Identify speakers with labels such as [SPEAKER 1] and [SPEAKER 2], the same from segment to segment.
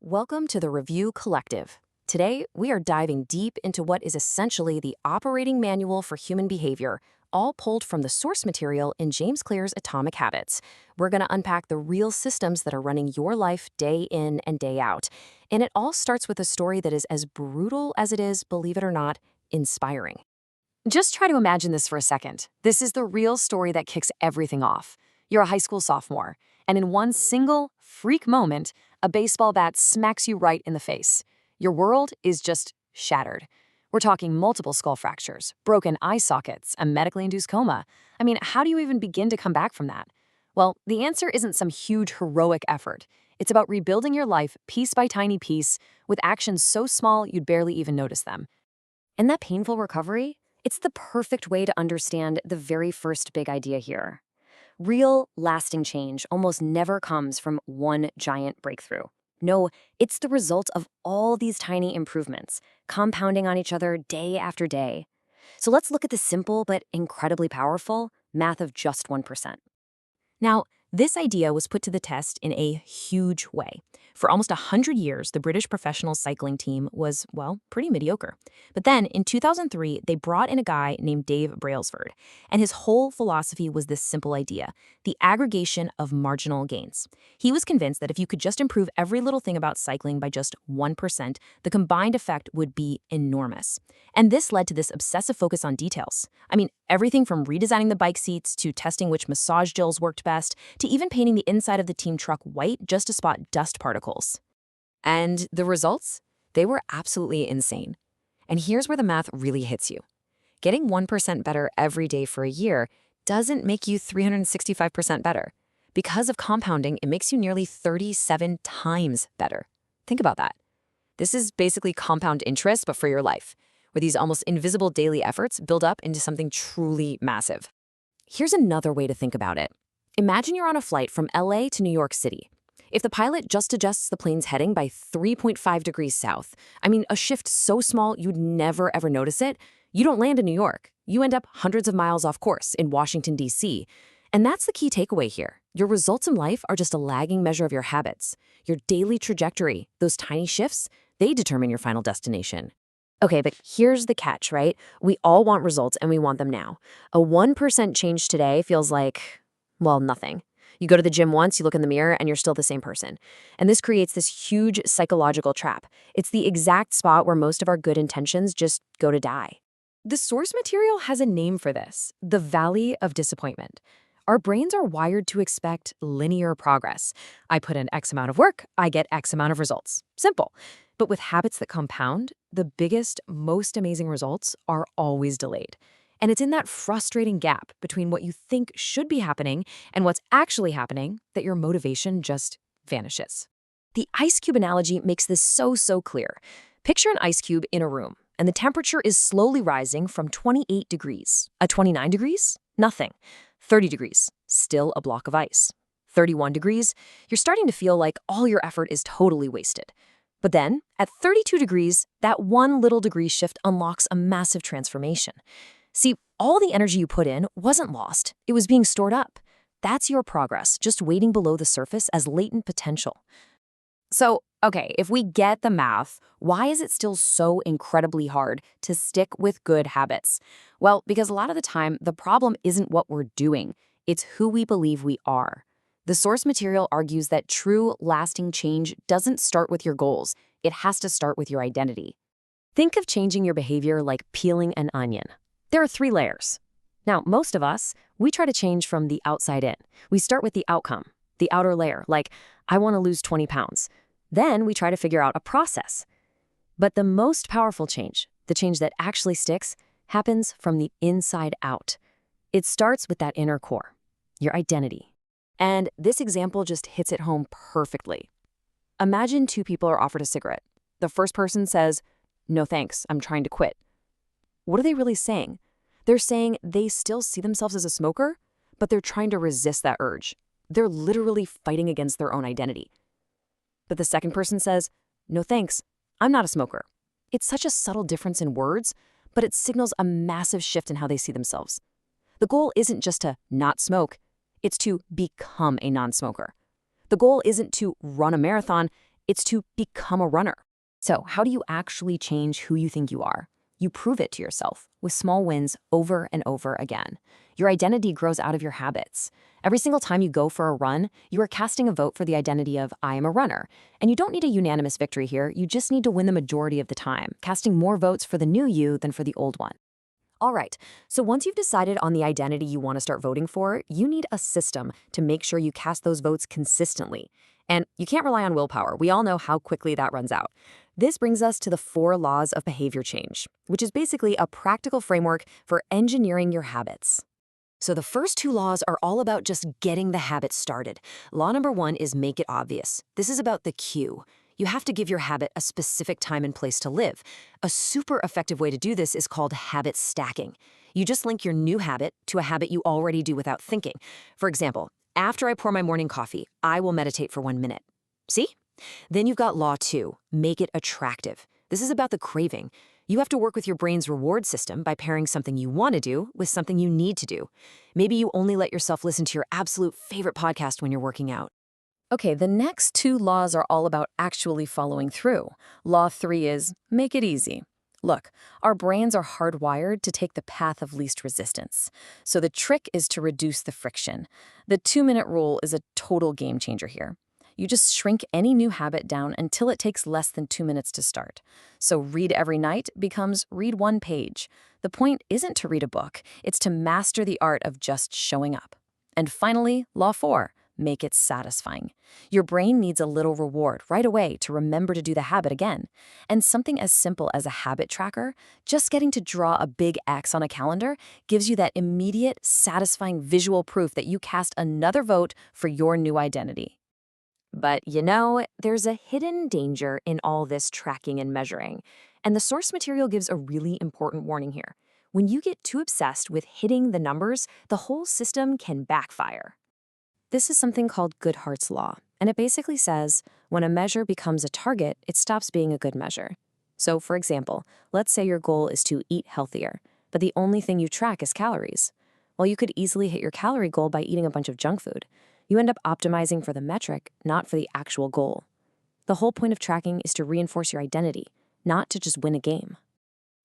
[SPEAKER 1] Welcome to the Review Collective. Today, we are diving deep into what is essentially the operating manual for human behavior, all pulled from the source material in James Clear's Atomic Habits. We're going to unpack the real systems that are running your life day in and day out. And it all starts with a story that is as brutal as it is, believe it or not, inspiring. Just try to imagine this for a second. This is the real story that kicks everything off. You're a high school sophomore, and in one single freak moment, a baseball bat smacks you right in the face. Your world is just shattered. We're talking multiple skull fractures, broken eye sockets, a medically induced coma. I mean, how do you even begin to come back from that? Well, the answer isn't some huge heroic effort. It's about rebuilding your life piece by tiny piece with actions so small you'd barely even notice them. And that painful recovery, it's the perfect way to understand the very first big idea here. Real, lasting change almost never comes from one giant breakthrough. No, it's the result of all these tiny improvements, compounding on each other day after day. So let's look at the simple but incredibly powerful math of just 1%. Now, this idea was put to the test in a huge way. For almost 100 years, the British professional cycling team was, well, pretty mediocre. But then, in 2003, they brought in a guy named Dave Brailsford, and his whole philosophy was this simple idea, the aggregation of marginal gains. He was convinced that if you could just improve every little thing about cycling by just 1%, the combined effect would be enormous. And this led to this obsessive focus on details. I mean, everything from redesigning the bike seats to testing which massage gels worked best, to even painting the inside of the team truck white just to spot dust particles. And the results? They were absolutely insane. And here's where the math really hits you. Getting 1% better every day for a year doesn't make you 365% better. Because of compounding, it makes you nearly 37 times better. Think about that. This is basically compound interest, but for your life, where these almost invisible daily efforts build up into something truly massive. Here's another way to think about it. Imagine you're on a flight from LA to New York City. If the pilot just adjusts the plane's heading by 3.5 degrees south, I mean, a shift so small you'd never ever notice it, you don't land in New York. You end up hundreds of miles off course in Washington, D.C. And that's the key takeaway here. Your results in life are just a lagging measure of your habits. Your daily trajectory, those tiny shifts, they determine your final destination. Okay, but here's the catch, right? We all want results and we want them now. A 1% change today feels like, well, nothing. You go to the gym once, you look in the mirror, and you're still the same person. And this creates this huge psychological trap. It's the exact spot where most of our good intentions just go to die. The source material has a name for this, the Valley of Disappointment. Our brains are wired to expect linear progress. I put in X amount of work, I get X amount of results. Simple. But with habits that compound, the biggest, most amazing results are always delayed. And it's in that frustrating gap between what you think should be happening and what's actually happening that your motivation just vanishes. The ice cube analogy makes this so clear. Picture an ice cube in a room, and the temperature is slowly rising from 28 degrees. At 29 degrees? Nothing. 30 degrees, still a block of ice. 31 degrees, you're starting to feel like all your effort is totally wasted. But then, at 32 degrees, that one little degree shift unlocks a massive transformation. See, all the energy you put in wasn't lost. It was being stored up. That's your progress, just waiting below the surface as latent potential. So, okay, if we get the math, why is it still so incredibly hard to stick with good habits? Well, because a lot of the time, the problem isn't what we're doing. It's who we believe we are. The source material argues that true, lasting change doesn't start with your goals. It has to start with your identity. Think of changing your behavior like peeling an onion. There are 3 layers. Now, most of us, we try to change from the outside in. We start with the outcome, the outer layer, like, I want to lose 20 pounds. Then we try to figure out a process. But the most powerful change, the change that actually sticks, happens from the inside out. It starts with that inner core, your identity. And this example just hits it home perfectly. Imagine 2 people are offered a cigarette. The first person says, "No thanks, I'm trying to quit." What are they really saying? They're saying they still see themselves as a smoker, but they're trying to resist that urge. They're literally fighting against their own identity. But the second person says, "No thanks, I'm not a smoker." It's such a subtle difference in words, but it signals a massive shift in how they see themselves. The goal isn't just to not smoke, it's to become a non-smoker. The goal isn't to run a marathon, It's to become a runner. So, how do you actually change who you think you are? You prove it to yourself with small wins over and over again. Your identity grows out of your habits. Every single time you go for a run, you are casting a vote for the identity of I am a runner. And you don't need a unanimous victory here, you just need to win the majority of the time, casting more votes for the new you than for the old one. All right, so once you've decided on the identity you want to start voting for, you need a system to make sure you cast those votes consistently. And you can't rely on willpower. We all know how quickly that runs out. This brings us to the 4 laws of behavior change, which is basically a practical framework for engineering your habits. So the first 2 laws are all about just getting the habit started. Law number 1 is make it obvious. This is about the cue. You have to give your habit a specific time and place to live. A super effective way to do this is called habit stacking. You just link your new habit to a habit you already do without thinking. For example, after I pour my morning coffee, I will meditate for 1 minute. See? Then you've got law 2, make it attractive. This is about the craving. You have to work with your brain's reward system by pairing something you want to do with something you need to do. Maybe you only let yourself listen to your absolute favorite podcast when you're working out. Okay, the next 2 laws are all about actually following through. Law 3 is make it easy. Look, our brains are hardwired to take the path of least resistance. So the trick is to reduce the friction. The 2-minute rule is a total game changer here. You just shrink any new habit down until it takes less than 2 minutes to start. So read every night becomes read 1 page. The point isn't to read a book, it's to master the art of just showing up. And finally, law 4, make it satisfying. Your brain needs a little reward right away to remember to do the habit again. And something as simple as a habit tracker, just getting to draw a big X on a calendar, gives you that immediate, satisfying visual proof that you cast another vote for your new identity. But there's a hidden danger in all this tracking and measuring. And the source material gives a really important warning here. When you get too obsessed with hitting the numbers, the whole system can backfire. This is something called Goodhart's Law, and it basically says when a measure becomes a target, it stops being a good measure. So, for example, let's say your goal is to eat healthier, but the only thing you track is calories. Well, you could easily hit your calorie goal by eating a bunch of junk food. You end up optimizing for the metric, not for the actual goal. The whole point of tracking is to reinforce your identity, not to just win a game.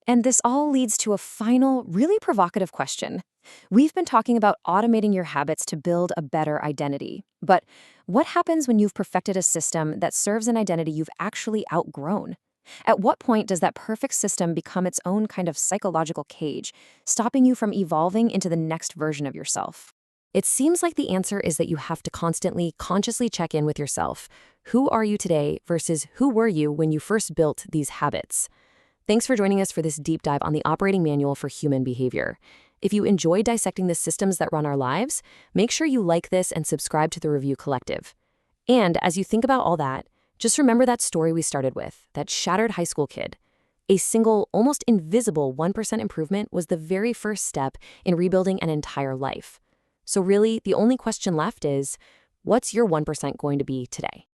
[SPEAKER 1] And this all leads to a final, really provocative question. We've been talking about automating your habits to build a better identity. But what happens when you've perfected a system that serves an identity you've actually outgrown? At what point does that perfect system become its own kind of psychological cage, stopping you from evolving into the next version of yourself? It seems like the answer is that you have to constantly, consciously check in with yourself. Who are you today versus who were you when you first built these habits? Thanks for joining us for this deep dive on the operating manual for human behavior. If you enjoy dissecting the systems that run our lives, make sure you like this and subscribe to the Review Collective. And as you think about all that, just remember that story we started with, that shattered high school kid. A single, almost invisible 1% improvement was the very first step in rebuilding an entire life. So really, the only question left is, what's your 1% going to be today?